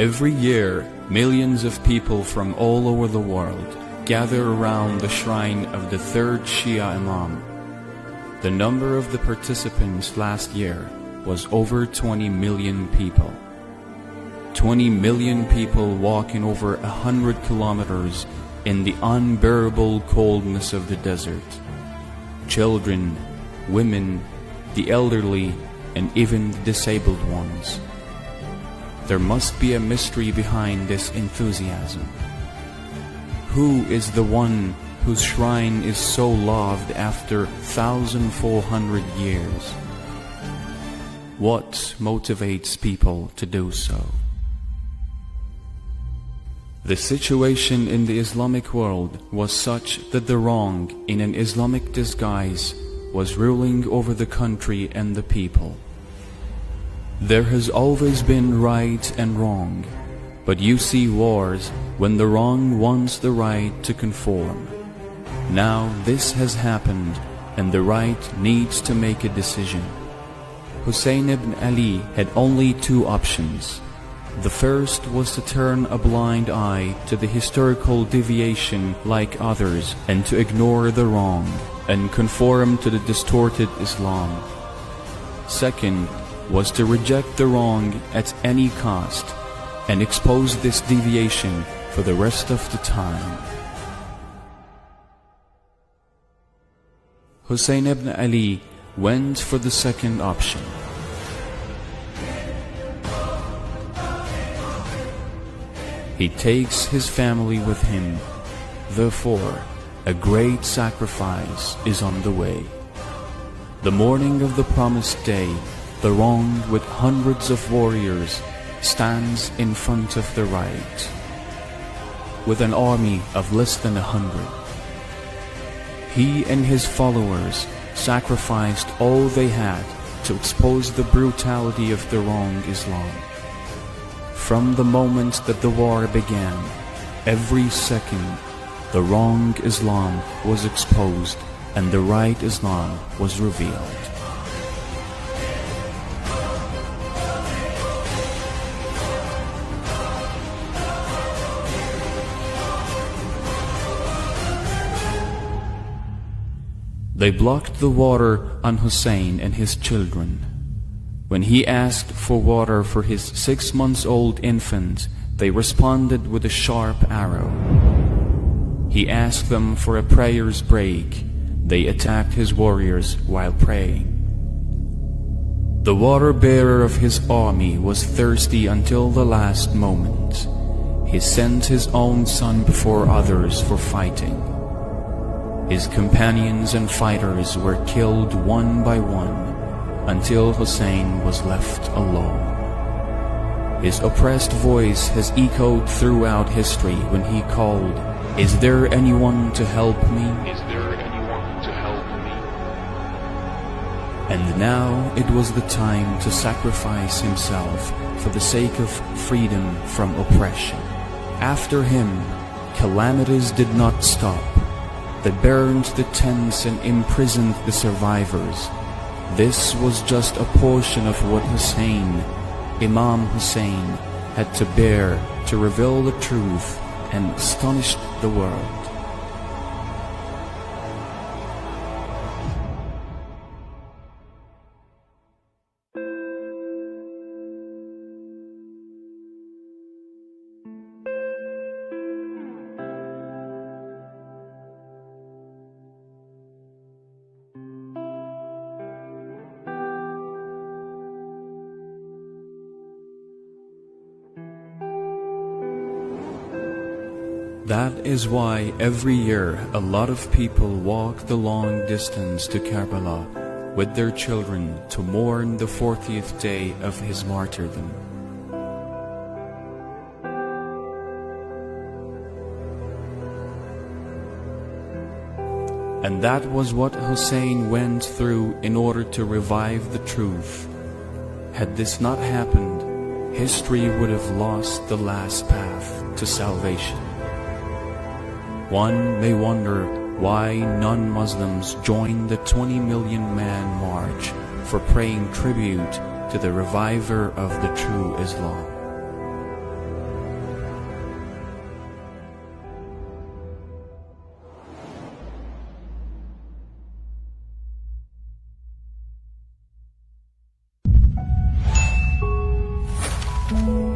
Every year, millions of people from all over the world gather around the shrine of the third Shia Imam. The number of the participants last year was over 20 million people. 20 million people walking over 100 kilometers in the unbearable coldness of the desert. Children, women, the elderly, and even the disabled ones. There must be a mystery behind this enthusiasm. Who is the one whose shrine is so loved after 1,400 years? What motivates people to do so? The situation in the Islamic world was such that the wrong in an Islamic disguise was ruling over the country and the people. There has always been right and wrong, but you see wars when the wrong wants the right to conform. Now this has happened and the right needs to make a decision. Hussain ibn Ali had only two options. The first was to turn a blind eye to the historical deviation like others and to ignore the wrong and conform to the distorted Islam. Second was to reject the wrong at any cost and expose this deviation for the rest of the time. Hussain ibn Ali went for the second option. He takes his family with him. Therefore, a great sacrifice is on the way. The morning of the promised day, the wrong with hundreds of warriors stands in front of the right, with an army of less than 100. He and his followers sacrificed all they had to expose the brutality of the wrong Islam. From the moment that the war began, every second, the wrong Islam was exposed and the right Islam was revealed. They blocked the water on Hussain and his children. When he asked for water for his 6-month-old infant, they responded with a sharp arrow. He asked them for a prayer's break. They attacked his warriors while praying. The water-bearer of his army was thirsty until the last moment. He sent his own son before others for fighting. His companions and fighters were killed one by one, until Hussain was left alone. His oppressed voice has echoed throughout history when he called, "Is there anyone to help me? Is there anyone to help me?" And now it was the time to sacrifice himself for the sake of freedom from oppression. After him, calamities did not stop. They burned the tents and imprisoned the survivors. This was just a portion of what Imam Hussain, had to bear to reveal the truth and astonish the world. That is why every year a lot of people walk the long distance to Karbala with their children to mourn the 40th day of his martyrdom. And that was what Hussain went through in order to revive the truth. Had this not happened, history would have lost the last path to salvation. One may wonder why non-Muslims joined the 20 million man march for paying tribute to the reviver of the true Islam. you.